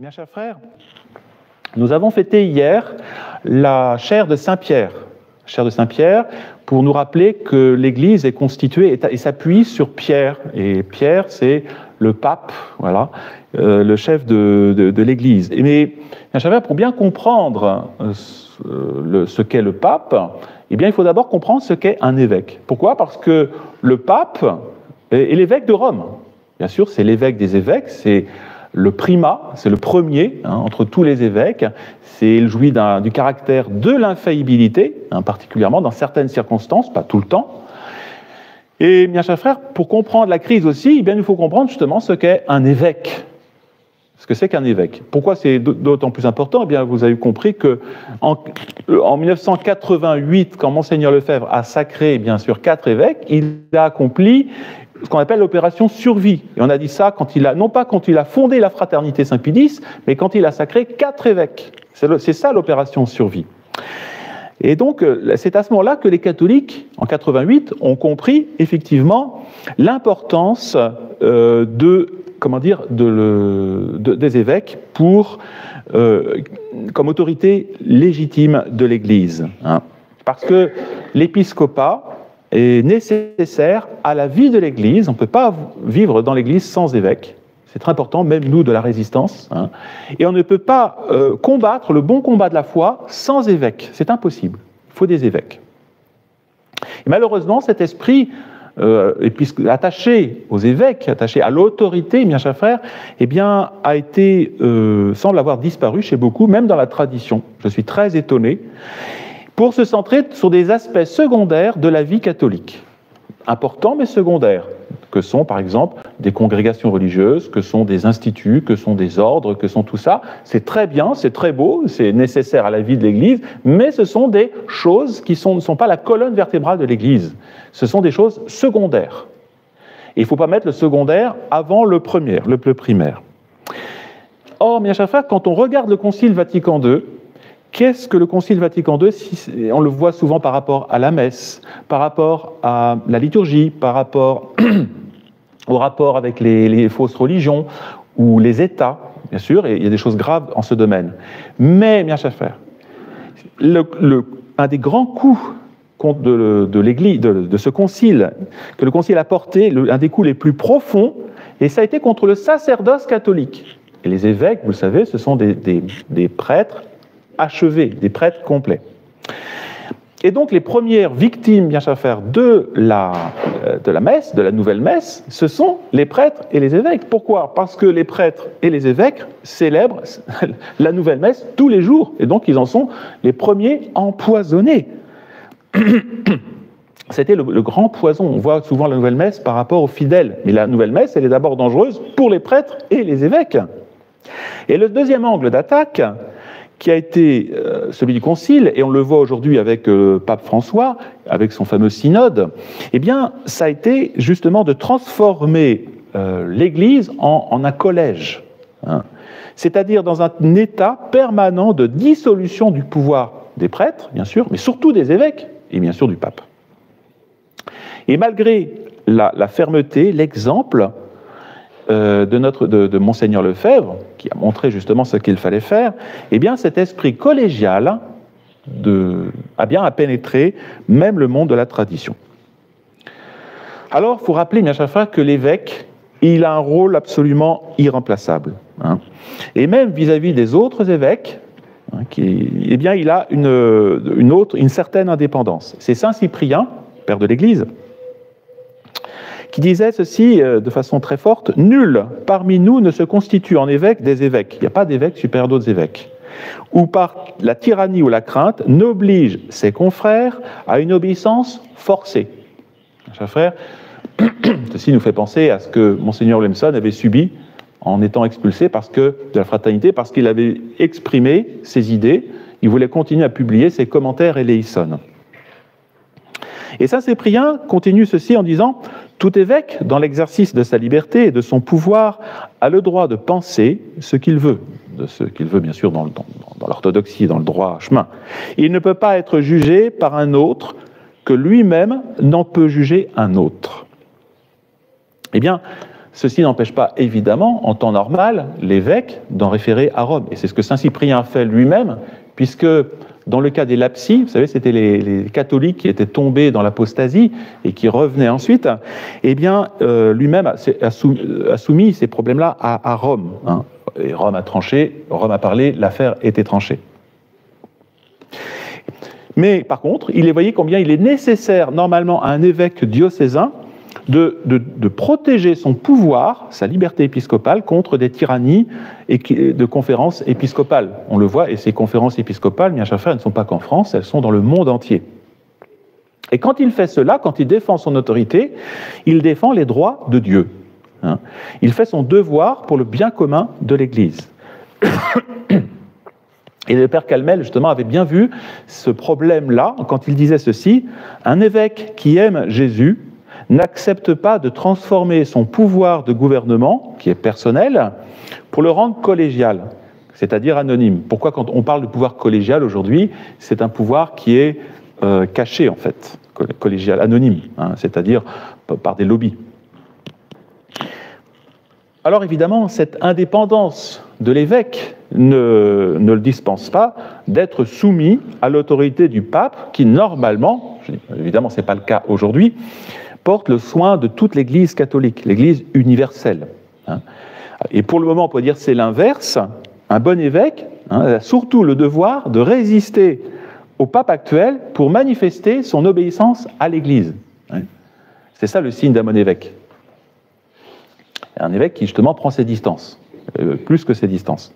Bien, chers frères, nous avons fêté hier la chaire de Saint-Pierre. Chaire de Saint-Pierre, pour nous rappeler que l'Église est constituée et s'appuie sur Pierre. Et Pierre, c'est le pape, voilà, le chef de l'Église. Mais, bien chers frères, pour bien comprendre ce qu'est le pape, eh bien, il faut d'abord comprendre ce qu'est un évêque. Pourquoi ? Parce que le pape est l'évêque de Rome. Bien sûr, c'est l'évêque des évêques, c'est le primat, c'est le premier entre tous les évêques. Il jouit du caractère de l'infaillibilité, particulièrement dans certaines circonstances, pas tout le temps. Et bien chers frères, pour comprendre la crise aussi, eh bien, il faut comprendre justement ce qu'est un évêque. Ce que c'est qu'un évêque. Pourquoi c'est d'autant plus important ? Eh bien, vous avez compris qu'en 1988, quand Monseigneur Lefebvre a sacré bien sûr 4 évêques, il a accompli ce qu'on appelle l'opération survie. Et on a dit ça non pas quand il a fondé la fraternité Saint-Pie X, mais quand il a sacré 4 évêques. C'est ça l'opération survie. Et donc, c'est à ce moment-là que les catholiques, en 88, ont compris effectivement l'importance des évêques comme autorité légitime de l'Église. Parce que l'épiscopat est nécessaire à la vie de l'Église. On ne peut pas vivre dans l'Église sans évêque. C'est très important, même nous de la résistance. Et on ne peut pas combattre le bon combat de la foi sans évêque. C'est impossible. Il faut des évêques. Et malheureusement, cet esprit attaché aux évêques, attaché à l'autorité, bien chers frères, eh bien, semble avoir disparu chez beaucoup, même dans la tradition. Je suis très étonné, pour se centrer sur des aspects secondaires de la vie catholique. Importants, mais secondaires, que sont, par exemple, des congrégations religieuses, que sont des instituts, que sont des ordres, que sont tout ça. C'est très bien, c'est très beau, c'est nécessaire à la vie de l'Église, mais ce sont des choses qui ne sont pas la colonne vertébrale de l'Église. Ce sont des choses secondaires. Et il ne faut pas mettre le secondaire avant le primaire. Or, mes chers frères, quand on regarde le Concile Vatican II, qu'est-ce que le Concile Vatican II ? On le voit souvent par rapport à la messe, par rapport à la liturgie, par rapport au rapport avec les fausses religions ou les États, bien sûr, et il y a des choses graves en ce domaine. Mais, bien chers frères, un des grands coups de l'Église, de ce concile, que le concile a porté, un des coups les plus profonds, et ça a été contre le sacerdoce catholique. Et les évêques, vous le savez, ce sont des prêtres achevés, des prêtres complets. Et donc les premières victimes, bien chers frères, de la messe, de la nouvelle messe, ce sont les prêtres et les évêques. Pourquoi ? Parce que les prêtres et les évêques célèbrent la nouvelle messe tous les jours, et donc ils en sont les premiers empoisonnés. C'était le grand poison. On voit souvent la nouvelle messe par rapport aux fidèles, mais la nouvelle messe, elle est d'abord dangereuse pour les prêtres et les évêques. Et le deuxième angle d'attaque, qui a été celui du Concile, et on le voit aujourd'hui avec Pape François, avec son fameux synode, eh bien, ça a été justement de transformer l'Église en un collège, c'est-à-dire dans un état permanent de dissolution du pouvoir des prêtres, bien sûr, mais surtout des évêques, et bien sûr du pape. Et malgré la fermeté, l'exemple de Monseigneur Lefebvre, qui a montré justement ce qu'il fallait faire, eh bien cet esprit collégial a pénétré même le monde de la tradition. Alors, il faut rappeler, bien chers frères, que l'évêque, il a un rôle absolument irremplaçable. Et même vis-à-vis des autres évêques, eh bien, il a une certaine indépendance. C'est Saint Cyprien, père de l'Église, qui disait ceci de façon très forte: « Nul parmi nous ne se constitue en évêque des évêques. » Il n'y a pas d'évêque supérieur d'autres évêques. « Ou par la tyrannie ou la crainte, n'oblige ses confrères à une obéissance forcée. » Chers frères, ceci nous fait penser à ce que Monseigneur Lemson avait subi en étant expulsé de la fraternité, parce qu'il avait exprimé ses idées. Il voulait continuer à publier ses commentaires éléissons. Et Saint Cyprien continue ceci en disant: « Tout évêque, dans l'exercice de sa liberté et de son pouvoir, a le droit de penser ce qu'il veut, bien sûr dans l'orthodoxie, dans le droit chemin. Il ne peut pas être jugé par un autre que lui-même n'en peut juger un autre. » Eh bien, Ceci n'empêche pas, évidemment, en temps normal, l'évêque d'en référer à Rome. Et c'est ce que saint Cyprien a fait lui-même, puisque dans le cas des lapsi, vous savez, c'était les catholiques qui étaient tombés dans l'apostasie et qui revenaient ensuite, eh bien, lui-même a soumis ces problèmes-là à Rome. Hein. Et Rome a tranché, Rome a parlé, l'affaire était tranchée. Mais par contre, il est voyé combien il est nécessaire, normalement, à un évêque diocésain de protéger son pouvoir, sa liberté épiscopale, contre des tyrannies de conférences épiscopales. On le voit, et ces conférences épiscopales, bien chers frères, elles ne sont pas qu'en France, elles sont dans le monde entier. Et quand il fait cela, quand il défend son autorité, il défend les droits de Dieu. Hein. Il fait son devoir pour le bien commun de l'Église. Et le père Calmel, justement, avait bien vu ce problème-là quand il disait ceci: un évêque qui aime Jésus n'accepte pas de transformer son pouvoir de gouvernement, qui est personnel, pour le rendre collégial, c'est-à-dire anonyme. Pourquoi, quand on parle de pouvoir collégial aujourd'hui, c'est un pouvoir qui est caché, en fait, collégial, anonyme, hein, c'est-à-dire par des lobbies. Alors évidemment, cette indépendance de l'évêque ne le dispense pas d'être soumis à l'autorité du pape, qui normalement, évidemment ce n'est pas le cas aujourd'hui, porte le soin de toute l'Église catholique, l'Église universelle. Hein. Et pour le moment, on peut dire que c'est l'inverse. Un bon évêque a surtout le devoir de résister au pape actuel pour manifester son obéissance à l'Église. Hein. C'est ça le signe d'un bon évêque. Un évêque qui justement prend ses distances, plus que ses distances.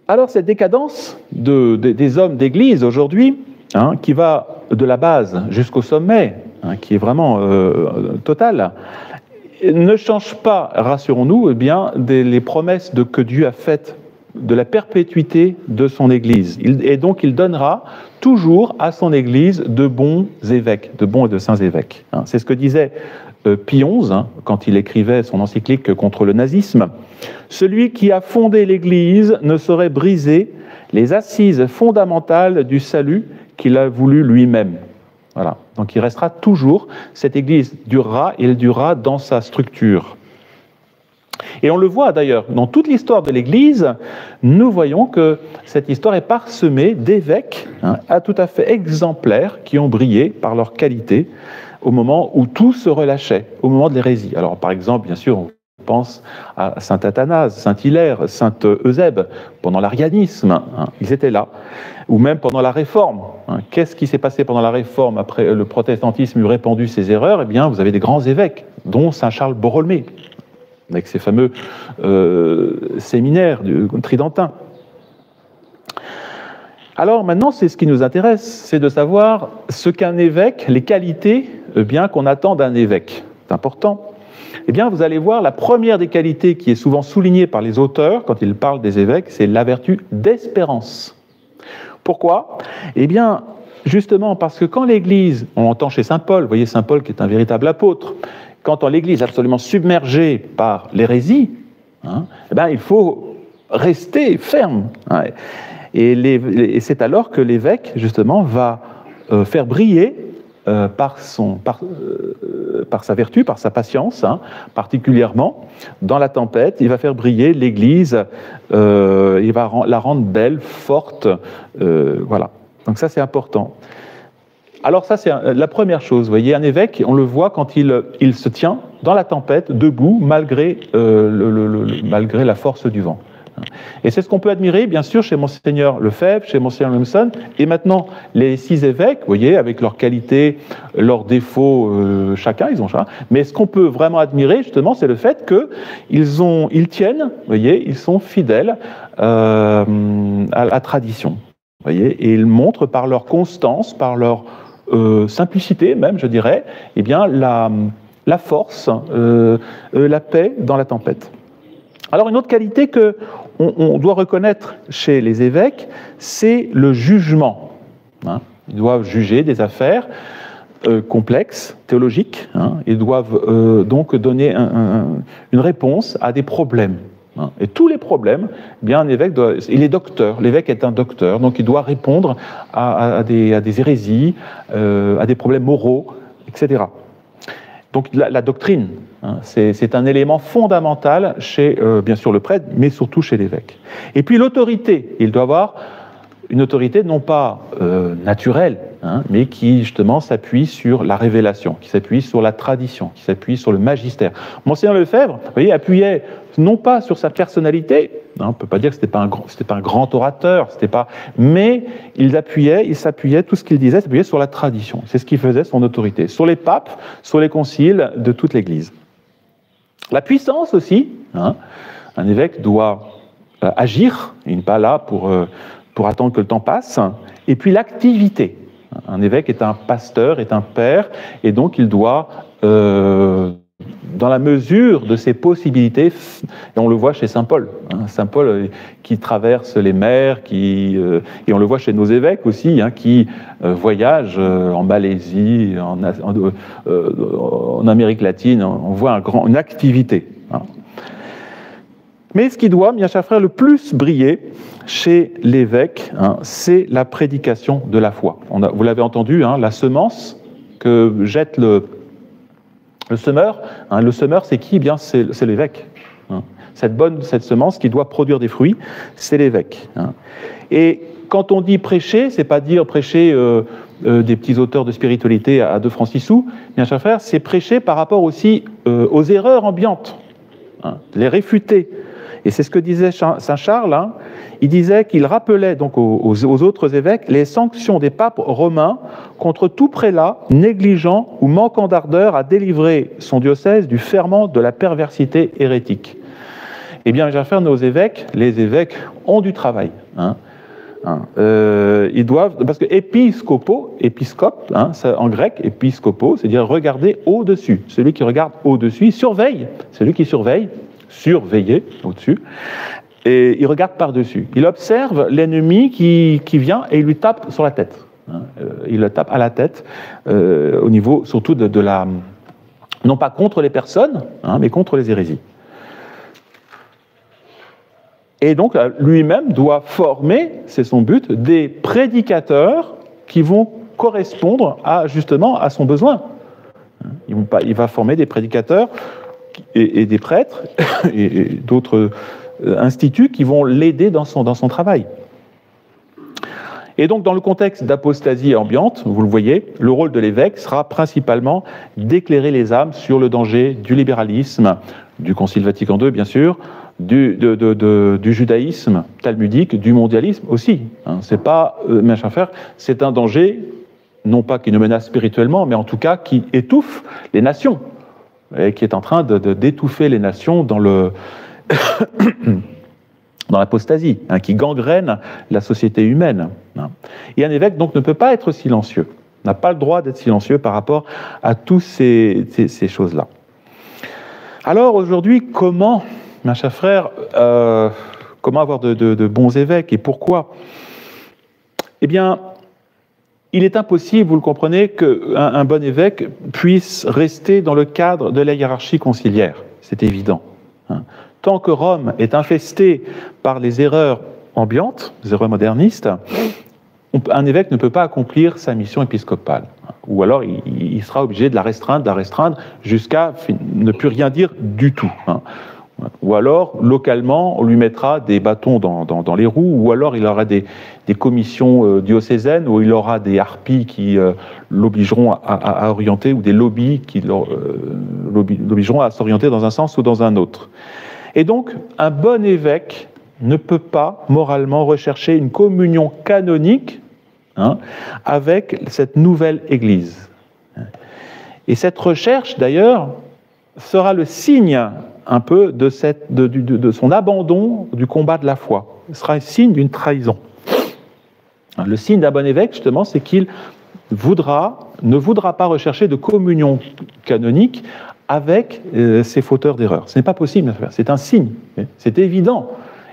Alors cette décadence des hommes d'Église aujourd'hui, hein, qui va de la base jusqu'au sommet, hein, qui est vraiment totale, ne change pas, rassurons-nous, eh bien, les promesses que Dieu a faites de la perpétuité de son Église. Et donc il donnera toujours à son Église de bons évêques, de bons et de saints évêques. Hein. C'est ce que disait Pie XI, hein, quand il écrivait son encyclique contre le nazisme. Celui qui a fondé l'Église ne saurait briser les assises fondamentales du salut qu'il a voulu lui-même. Voilà. Donc il restera toujours, cette Église durera, et elle durera dans sa structure. Et on le voit d'ailleurs, dans toute l'histoire de l'Église, nous voyons que cette histoire est parsemée d'évêques tout à fait exemplaires qui ont brillé par leur qualité au moment où tout se relâchait, au moment de l'hérésie. Alors par exemple, bien sûr, on pense à saint Athanase, saint Hilaire, saint Eusèbe, pendant l'arianisme, hein, ils étaient là, ou même pendant la Réforme. Hein. Qu'est-ce qui s'est passé pendant la Réforme, après le protestantisme eut répandu ses erreurs? Eh bien, vous avez des grands évêques, dont saint Charles Borromée, avec ses fameux séminaires tridentins. Alors maintenant, c'est ce qui nous intéresse, c'est de savoir ce qu'un évêque, les qualités bien qu'on attend d'un évêque. C'est important. Eh bien, vous allez voir, la première des qualités qui est souvent soulignée par les auteurs quand ils parlent des évêques, c'est la vertu d'espérance. Pourquoi? Eh bien, justement parce que quand l'Église, on entend chez saint Paul, vous voyez saint Paul qui est un véritable apôtre, quand l'Église est absolument submergée par l'hérésie, hein, eh bien, il faut rester ferme. Hein. Et c'est alors que l'évêque, justement, va faire briller par sa vertu, par sa patience, hein, particulièrement dans la tempête, il va faire briller l'Église, il va la rendre belle, forte, voilà. Donc ça, c'est important. Alors ça, c'est la première chose. Vous voyez, un évêque, on le voit quand il se tient dans la tempête, debout, malgré la force du vent. Et c'est ce qu'on peut admirer, bien sûr, chez Monseigneur Lefebvre, chez Monseigneur Lemson, et maintenant les 6 évêques, vous voyez, avec leurs qualités, leurs défauts, chacun, ils ont chacun. Mais ce qu'on peut vraiment admirer, justement, c'est le fait qu'ils tiennent, vous voyez, ils sont fidèles à la tradition, vous voyez, et ils montrent par leur constance, par leur simplicité même, je dirais, eh bien, la force, la paix dans la tempête. Alors une autre qualité qu'on doit reconnaître chez les évêques, c'est le jugement. Hein. Ils doivent juger des affaires complexes, théologiques. Hein. Ils doivent donc donner une réponse à des problèmes. Hein. Et tous les problèmes, eh bien un évêque il est docteur. L'évêque est un docteur, donc il doit répondre à des hérésies, à des problèmes moraux, etc. Donc la doctrine, hein, c'est un élément fondamental chez, bien sûr, le prêtre, mais surtout chez l'évêque. Et puis l'autorité, il doit avoir une autorité non pas naturelle, hein, mais qui justement s'appuie sur la révélation, qui s'appuie sur la tradition, qui s'appuie sur le magistère. Monseigneur Lefebvre, vous voyez, appuyait non pas sur sa personnalité, hein, on ne peut pas dire que c'était pas un grand orateur, mais il s'appuyait, tout ce qu'il disait s'appuyait sur la tradition. C'est ce qui faisait son autorité, sur les papes, sur les conciles de toute l'Église. La puissance aussi, hein, un évêque doit agir, il n'est pas là pour attendre que le temps passe, et puis l'activité. Un évêque est un pasteur, est un père, et donc il doit, dans la mesure de ses possibilités, et on le voit chez saint Paul, hein, saint Paul qui traverse les mers, et on le voit chez nos évêques aussi, hein, qui voyagent en Malaisie, en Amérique latine, on voit une activité. Hein. Mais ce qui doit, bien chers frères, le plus briller chez l'évêque, hein, c'est la prédication de la foi. Vous l'avez entendu, hein, la semence que jette le semeur. Hein, le semeur, c'est qui? Eh bien, c'est l'évêque. Hein. Cette semence qui doit produire des fruits, c'est l'évêque. Hein. Et quand on dit prêcher, c'est pas dire prêcher des petits auteurs de spiritualité à 2 francs 6 sous, bien chers frères, c'est prêcher par rapport aussi aux erreurs ambiantes, hein, les réfuter. Et c'est ce que disait saint Charles, hein. Il disait qu'il rappelait donc aux autres évêques les sanctions des papes romains contre tout prélat négligent ou manquant d'ardeur à délivrer son diocèse du ferment de la perversité hérétique. Eh bien, mes frères, nos évêques, les évêques ont du travail. Hein. Ils doivent, parce que épiscope, hein, en grec, épiscopo, c'est-à-dire regarder au-dessus. Celui qui regarde au-dessus, il surveille. Celui qui surveille, surveiller au-dessus, et il regarde par-dessus. Il observe l'ennemi qui vient et il lui tape sur la tête. Hein. Il le tape à la tête, au niveau surtout de la... non pas contre les personnes, hein, mais contre les hérésies. Et donc, lui-même doit former, c'est son but, des prédicateurs qui vont correspondre justement à son besoin. Il va former des prédicateurs et des prêtres et d'autres instituts qui vont l'aider dans son travail. Et donc, dans le contexte d'apostasie ambiante, vous le voyez, le rôle de l'évêque sera principalement d'éclairer les âmes sur le danger du libéralisme, du Concile Vatican II, bien sûr, du judaïsme talmudique, du mondialisme aussi. Hein, c'est pas, mes chers frères, c'est un danger, non pas qui nous menace spirituellement, mais en tout cas qui étouffe les nations, et qui est en train d'étouffer les nations dans l'apostasie, hein, qui gangrène la société humaine. Hein. Et un évêque, donc, ne peut pas être silencieux, n'a pas le droit d'être silencieux par rapport à toutes ces choses-là. Alors, aujourd'hui, comment, mes chers frères, comment avoir de bons évêques et pourquoi? Eh bien, il est impossible, vous le comprenez, qu'un bon évêque puisse rester dans le cadre de la hiérarchie conciliaire. C'est évident. Hein. Tant que Rome est infestée par les erreurs ambiantes, les erreurs modernistes, un évêque ne peut pas accomplir sa mission épiscopale. Ou alors il sera obligé de la restreindre jusqu'à ne plus rien dire du tout. Hein. Ou alors, localement, on lui mettra des bâtons dans les roues, ou alors il aura des commissions diocésaines, où il aura des harpies qui l'obligeront à orienter, ou des lobbies qui l'obligeront à s'orienter dans un sens ou dans un autre. Et donc, un bon évêque ne peut pas, moralement, rechercher une communion canonique, hein, avec cette nouvelle Église. Et cette recherche, d'ailleurs, sera le signe un peu de son abandon du combat de la foi. Ce sera un signe d'une trahison. Le signe d'un bon évêque, justement, c'est qu'il ne voudra pas rechercher de communion canonique avec ces fauteurs d'erreurs. Ce n'est pas possible, c'est un signe, c'est évident.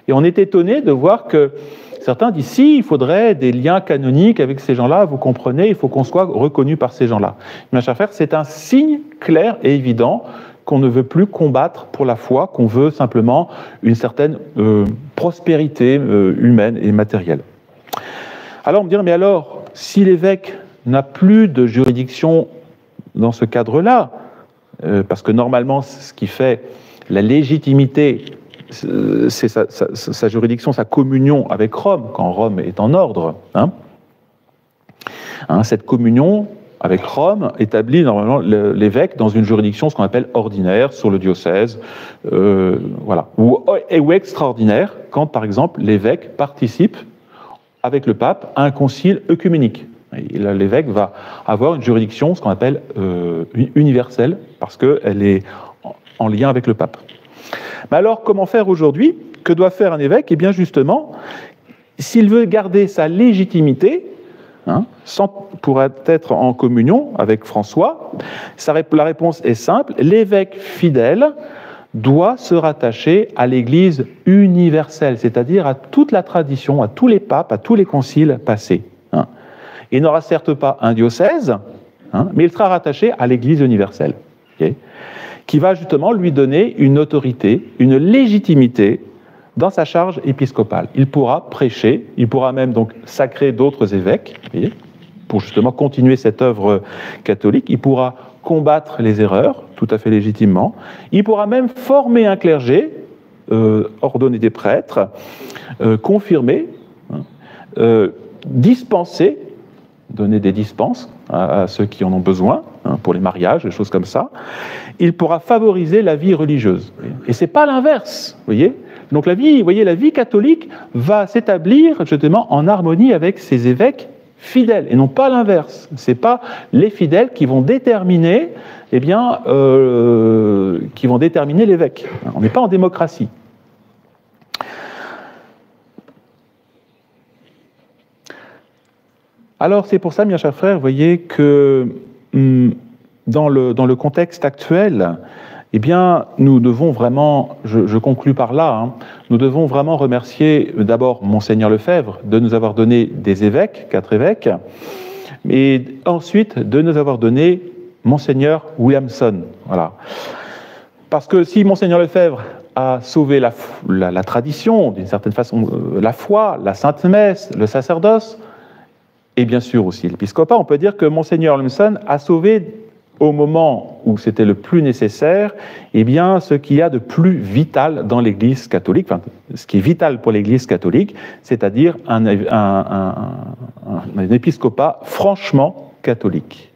Et on est étonné de voir que certains disent, si, il faudrait des liens canoniques avec ces gens-là, vous comprenez, il faut qu'on soit reconnu par ces gens-là. Mes chers frères, c'est un signe clair et évident qu'on ne veut plus combattre pour la foi, qu'on veut simplement une certaine prospérité humaine et matérielle. Alors on me dit, mais alors, si l'évêque n'a plus de juridiction dans ce cadre-là, parce que normalement, ce qui fait la légitimité, c'est sa juridiction, sa communion avec Rome, quand Rome est en ordre. Cette communion avec Rome établit normalement l'évêque dans une juridiction, ce qu'on appelle ordinaire, sur le diocèse, voilà, ou extraordinaire, quand par exemple l'évêque participe avec le pape à un concile œcuménique. L'évêque va avoir une juridiction, ce qu'on appelle universelle, parce qu'elle est en lien avec le pape. Mais alors, comment faire aujourd'hui? Que doit faire un évêque? Eh bien, justement, s'il veut garder sa légitimité, pour être en communion avec François, la réponse est simple. L'évêque fidèle doit se rattacher à l'Église universelle, c'est-à-dire à toute la tradition, à tous les papes, à tous les conciles passés. Il n'aura certes pas un diocèse, mais il sera rattaché à l'Église universelle, qui va justement lui donner une autorité, une légitimité dans sa charge épiscopale. Il pourra prêcher, il pourra même donc sacrer d'autres évêques, pour justement continuer cette œuvre catholique. Il pourra combattre les erreurs, tout à fait légitimement. Il pourra même former un clergé, ordonner des prêtres, confirmer, dispenser, donner des dispenses à ceux qui en ont besoin, pour les mariages, des choses comme ça. Il pourra favoriser la vie religieuse. Et c'est pas l'inverse, vous voyez. Donc la vie catholique va s'établir justement en harmonie avec ses évêques fidèles, et non pas l'inverse. C'est pas les fidèles qui vont déterminer, qui vont déterminer l'évêque. On n'est pas en démocratie. Alors c'est pour ça, mes chers frères, vous voyez que dans le contexte actuel, eh bien, nous devons vraiment, je conclus par là, nous devons vraiment remercier d'abord Monseigneur Lefebvre de nous avoir donné des évêques, 4 évêques, et ensuite de nous avoir donné Monseigneur Williamson. Voilà. Parce que si Monseigneur Lefebvre a sauvé la tradition, d'une certaine façon, la foi, la Sainte Messe, le sacerdoce, et bien sûr aussi l'épiscopat, on peut dire que Monseigneur Williamson a sauvé au moment où c'était le plus nécessaire, eh bien, ce qu'il y a de plus vital dans l'Église catholique, enfin, ce qui est vital pour l'Église catholique, c'est-à-dire un épiscopat franchement catholique.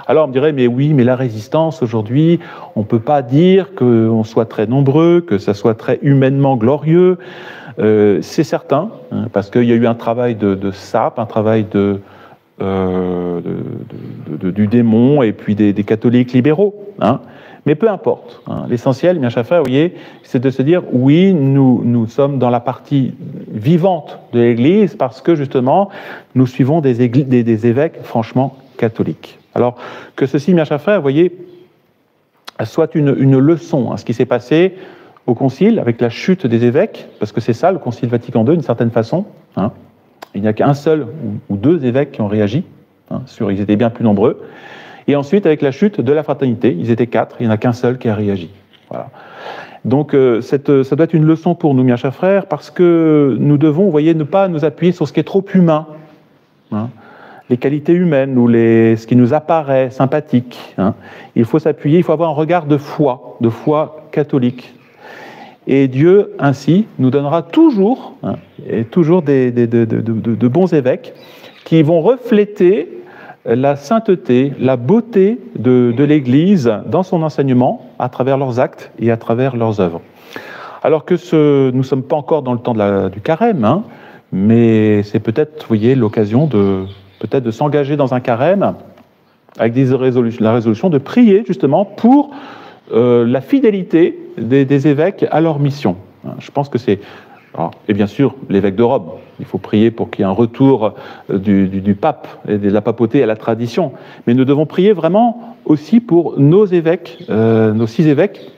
Alors on me dirait, mais oui, mais la résistance aujourd'hui, on ne peut pas dire qu'on soit très nombreux, que ça soit très humainement glorieux. C'est certain, parce qu'il y a eu un travail de sape, un travail du démon et puis des catholiques libéraux. Mais peu importe. L'essentiel, bien chers frères, vous voyez, c'est de se dire, oui, nous sommes dans la partie vivante de l'Église parce que, justement, nous suivons des évêques franchement catholiques. Alors, que ceci, bien chers frères, vous voyez, soit une leçon à ce qui s'est passé au Concile, avec la chute des évêques, parce que c'est ça, le Concile Vatican II, d'une certaine façon. Il n'y a qu'un seul ou 2 évêques qui ont réagi, ils étaient bien plus nombreux. Et ensuite, avec la chute de la fraternité, ils étaient 4, il n'y en a qu'un seul qui a réagi. Voilà. Donc, ça doit être une leçon pour nous, mes chers frères, parce que nous devons, vous voyez, ne pas nous appuyer sur ce qui est trop humain, les qualités humaines ou ce qui nous apparaît sympathique. Il faut s'appuyer, il faut avoir un regard de foi catholique. Et Dieu, ainsi, nous donnera toujours, de bons évêques qui vont refléter la sainteté, la beauté de l'Église dans son enseignement, à travers leurs actes et à travers leurs œuvres. Alors que nous ne sommes pas encore dans le temps du carême, mais c'est peut-être, vous voyez, l'occasion de s'engager dans un carême avec la résolution de prier justement pour la fidélité des évêques à leur mission. Je pense que c'est... Et bien sûr, l'évêque de Rome. Il faut prier pour qu'il y ait un retour du pape et de la papauté à la tradition. Mais nous devons prier vraiment aussi pour nos évêques, nos 6 évêques,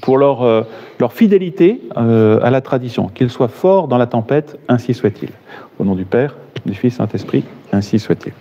pour leur fidélité à la tradition. Qu'ils soient forts dans la tempête, ainsi soit-il. Au nom du Père, du Fils, Saint-Esprit, ainsi soit-il.